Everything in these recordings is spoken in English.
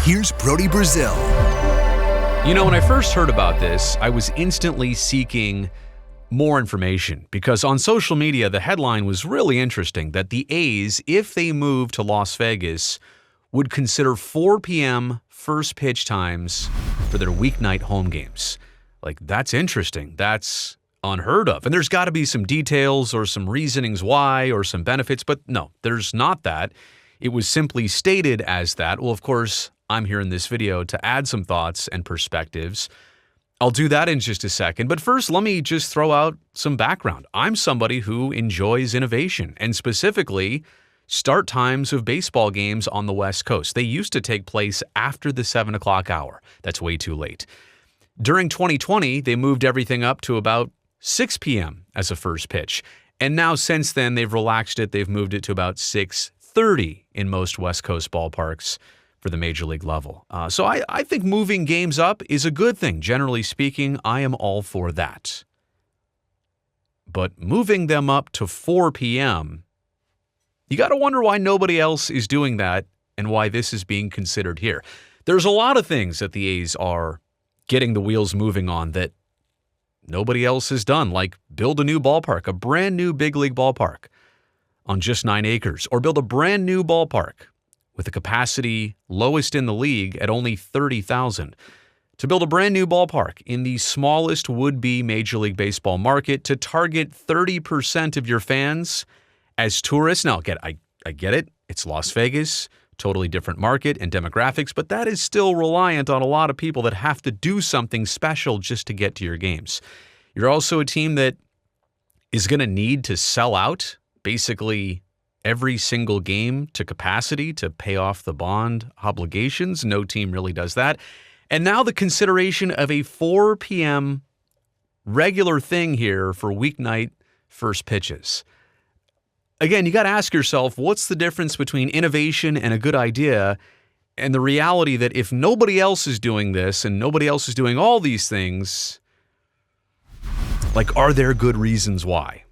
Here's Brody Brazil. You know, when I first heard about this, I was instantly seeking more information because on social media, the headline was really interesting that the A's, if they move to Las Vegas, would consider 4 p.m. first pitch times for their weeknight home games. Like, that's interesting. That's unheard of. And there's got to be some details or some reasonings why or some benefits, but no, there's not that. It was simply stated as that. Well, of course, I'm here in this video to add some thoughts and perspectives. I'll do that in just a second, but first let me just throw out some background. I'm somebody who enjoys innovation, and specifically start times of baseball games on the West Coast. They used to take place after the 7 o'clock hour. That's way too late. During 2020, they moved everything up to about 6 p.m. as a first pitch, and now since then they've relaxed it. They've moved it to about 6:30 in most West Coast ballparks for the major league level. So I think moving games up is a good thing. Generally speaking, I am all for that. But moving them up to 4 p.m., you got to wonder why nobody else is doing that and why this is being considered here. There's a lot of things that the A's are getting the wheels moving on that nobody else has done, like build a new ballpark, a brand new big league ballpark on just 9 acres, or build a brand new ballpark with a capacity lowest in the league at only 30,000. To build a brand new ballpark in the smallest would-be Major League Baseball market to target 30% of your fans as tourists. Now, I get it. It's Las Vegas, totally different market and demographics, but that is still reliant on a lot of people that have to do something special just to get to your games. You're also a team that is going to need to sell out basically every single game to capacity to pay off the bond obligations. No team really does that. And now the consideration of a 4 p.m. regular thing here for weeknight first pitches. Again, you got to ask yourself, what's the difference between innovation and a good idea and the reality that if nobody else is doing this and nobody else is doing all these things, like, are there good reasons why?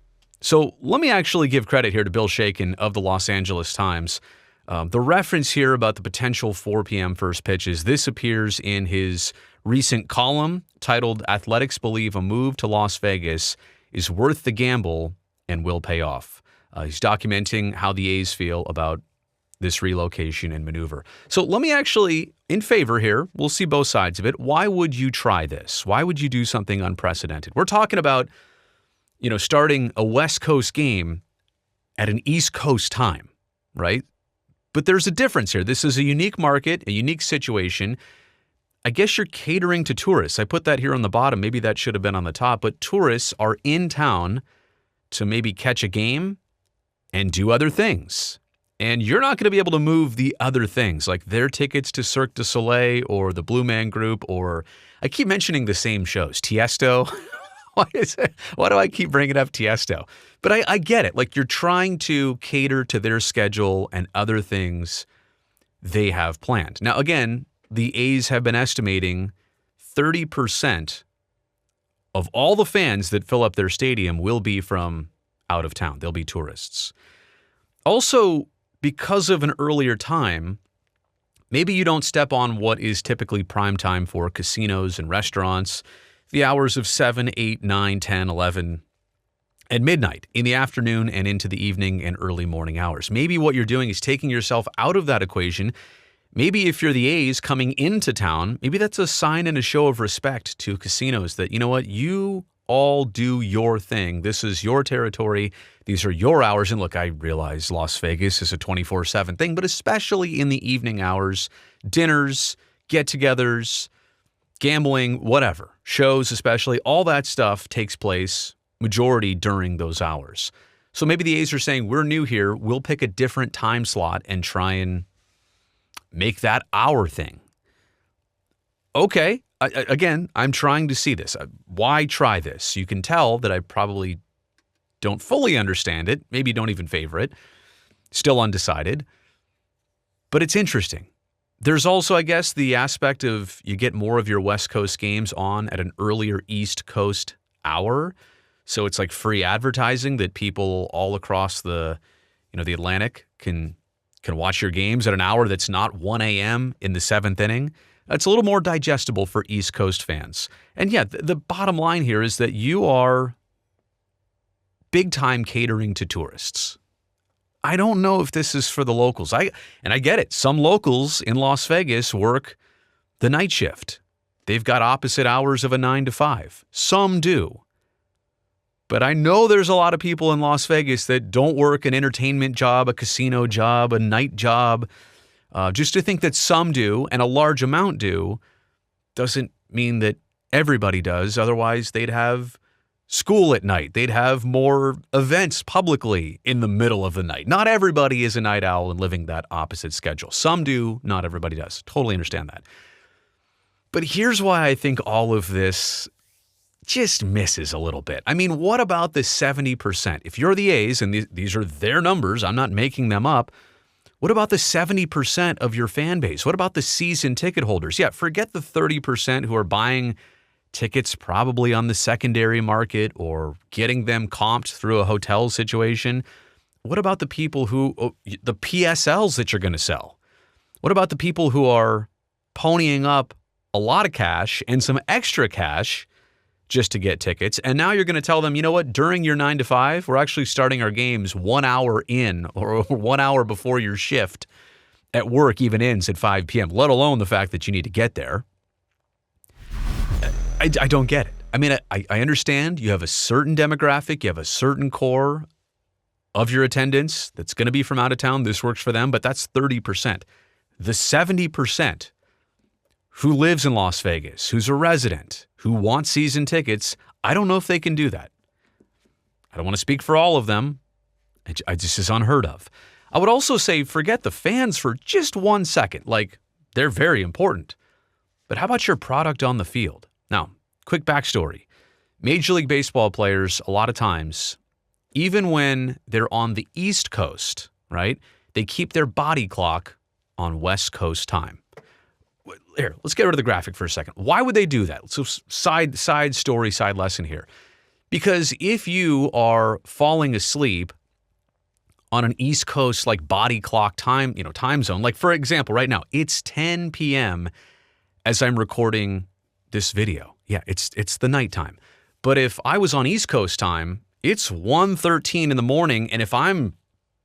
So let me actually give credit here to Bill Shakin of the Los Angeles Times. The reference here about the potential 4 p.m. first pitches, this appears in his recent column titled "Athletics Believe a Move to Las Vegas is Worth the Gamble and Will Pay Off." He's documenting how the A's feel about this relocation and maneuver. So let me actually, in favor here, we'll see both sides of it. Why would you try this? Why would you do something unprecedented? We're talking about, starting a West Coast game at an East Coast time, right? But there's a difference here. This is a unique market, a unique situation. I guess you're catering to tourists. I put that here on the bottom. Maybe that should have been on the top. But tourists are in town to maybe catch a game and do other things. And you're not going to be able to move the other things, like their tickets to Cirque du Soleil or the Blue Man Group, or I keep mentioning the same shows, Tiesto. Why do I keep bringing up Tiesto? But I get it. Like, you're trying to cater to their schedule and other things they have planned. Now, again, the A's have been estimating 30% of all the fans that fill up their stadium will be from out of town. They'll be tourists. Also, because of an earlier time, maybe you don't step on what is typically prime time for casinos and restaurants, the hours of 7, 8, 9, 10, 11, and midnight in the afternoon and into the evening and early morning hours. Maybe what you're doing is taking yourself out of that equation. Maybe if you're the A's coming into town, maybe that's a sign and a show of respect to casinos that, you know what, you all do your thing. This is your territory. These are your hours. And look, I realize Las Vegas is a 24/7 thing, but especially in the evening hours, dinners, get-togethers, gambling, whatever, shows especially, all that stuff takes place majority during those hours. So maybe the A's are saying, we're new here. We'll pick a different time slot and try and make that our thing. Okay. Again, I'm trying to see this. Why try this? You can tell that I probably don't fully understand it. Maybe don't even favor it. Still undecided. But it's interesting. There's also, I guess, the aspect of you get more of your West Coast games on at an earlier East Coast hour. So it's like free advertising that people all across the Atlantic can can watch your games at an hour that's not 1 a.m. in the 7th inning. It's a little more digestible for East Coast fans. And yeah, the bottom line here is that you are big time catering to tourists. I don't know if this is for the locals. I get it. Some locals in Las Vegas work the night shift. They've got opposite hours of a 9 to 5. Some do. But I know there's a lot of people in Las Vegas that don't work an entertainment job, a casino job, a night job. Just to think that some do and a large amount do doesn't mean that everybody does. Otherwise, they'd have school at night. They'd have more events publicly in the middle of the night. Not everybody is a night owl and living that opposite schedule. Some do, not everybody does. Totally understand that. But here's why I think all of this just misses a little bit. I mean, what about the 70%? If you're the A's, and these are their numbers, I'm not making them up, what about the 70% of your fan base? What about the season ticket holders? Yeah, forget the 30% who are buying tickets probably on the secondary market or getting them comped through a hotel situation. What about the people the PSLs that you're going to sell? What about the people who are ponying up a lot of cash and some extra cash just to get tickets? And now you're going to tell them, you know what, during your 9 to 5, we're actually starting our games 1 hour in or 1 hour before your shift at work even ends at 5 p.m., let alone the fact that you need to get there. I don't get it. I mean, I understand you have a certain demographic, you have a certain core of your attendance that's going to be from out of town. This works for them, but that's 30%. The 70% who lives in Las Vegas, who's a resident, who wants season tickets, I don't know if they can do that. I don't want to speak for all of them. It just is unheard of. I would also say forget the fans for just 1 second. Like, they're very important. But how about your product on the field? Now, quick backstory. Major League Baseball players, a lot of times, even when they're on the East Coast, right, they keep their body clock on West Coast time. Here, let's get rid of the graphic for a second. Why would they do that? So side story, side lesson here. Because if you are falling asleep on an East Coast like body clock time zone, like for example, right now, it's 10 p.m. as I'm recording this video. Yeah, it's the nighttime. But if I was on East Coast time, it's 1:13 in the morning, and if I'm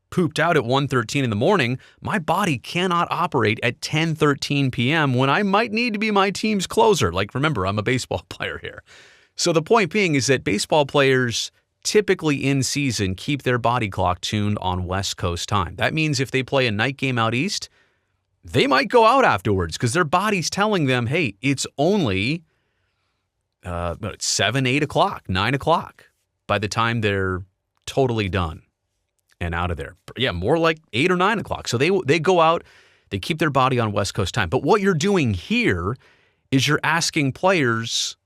pooped out at 1:13 in the morning, my body cannot operate at 10:13 p.m. when I might need to be my team's closer. Like, remember, I'm a baseball player here. So the point being is that baseball players typically in season keep their body clock tuned on West Coast time. That means if they play a night game out east, they might go out afterwards because their body's telling them, hey, it's only 7, 8 o'clock, 9 o'clock by the time they're totally done and out of there. Yeah, more like 8 or 9 o'clock. So they go out, they keep their body on West Coast time. But what you're doing here is you're asking players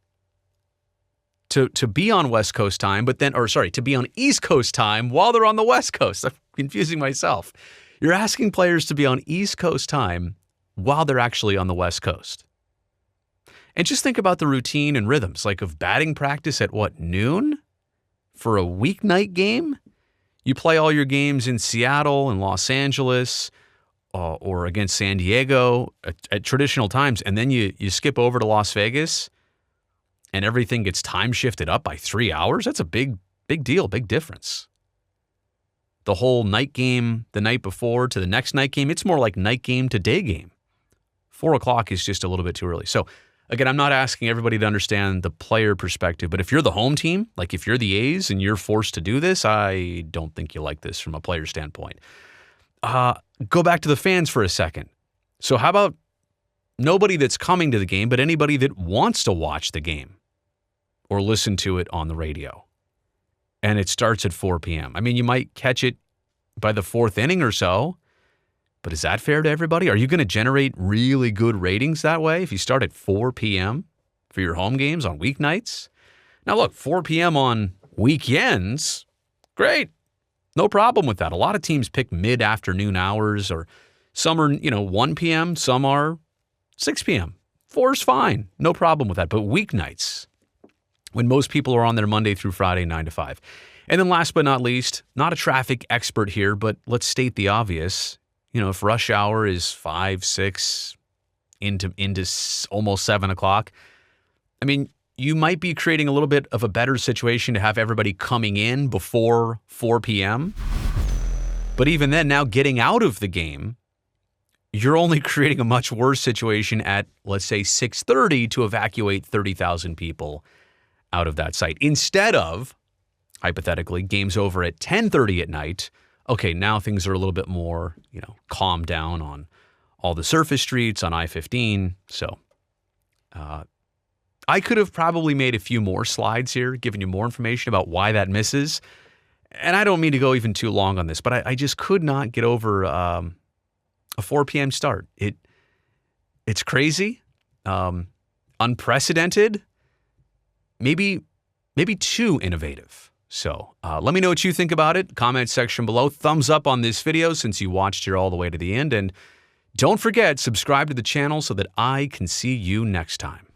to be on West Coast time, to be on East Coast time while they're on the West Coast. I'm confusing myself. You're asking players to be on East Coast time while they're actually on the West Coast. And just think about the routine and rhythms, like of batting practice at noon for a weeknight game? You play all your games in Seattle and Los Angeles or against San Diego at traditional times, and then you skip over to Las Vegas and everything gets time shifted up by 3 hours. That's a big deal, big difference. The whole night game the night before to the next night game, it's more like night game to day game. 4 o'clock is just a little bit too early. So again, I'm not asking everybody to understand the player perspective, but if you're the home team, like if you're the A's and you're forced to do this, I don't think you like this from a player standpoint. Go back to the fans for a second. So how about nobody that's coming to the game, but anybody that wants to watch the game or listen to it on the radio? And it starts at 4 p.m. I mean, you might catch it by the 4th inning or so, but is that fair to everybody? Are you going to generate really good ratings that way if you start at 4 p.m. for your home games on weeknights? Now, look, 4 p.m. on weekends, great. No problem with that. A lot of teams pick mid-afternoon hours, or some are, 1 p.m., some are 6 p.m. 4 is fine. No problem with that. But weeknights, when most people are on their Monday through Friday, 9 to 5. And then last but not least, not a traffic expert here, but let's state the obvious. if rush hour is 5, 6 into almost 7 o'clock, I mean, you might be creating a little bit of a better situation to have everybody coming in before 4 p.m. But even then, now getting out of the game, you're only creating a much worse situation at, let's say, 6:30 to evacuate 30,000 people out of that site. Instead of, hypothetically, game's over at 10:30 at night. Okay, now things are a little bit more, calmed down on all the surface streets, on I-15. So I could have probably made a few more slides here, giving you more information about why that misses. And I don't mean to go even too long on this, but I just could not get over a 4 p.m. start. It's crazy, unprecedented, maybe too innovative. So let me know what you think about it. Comment section below. Thumbs up on this video since you watched here all the way to the end. And don't forget, subscribe to the channel so that I can see you next time.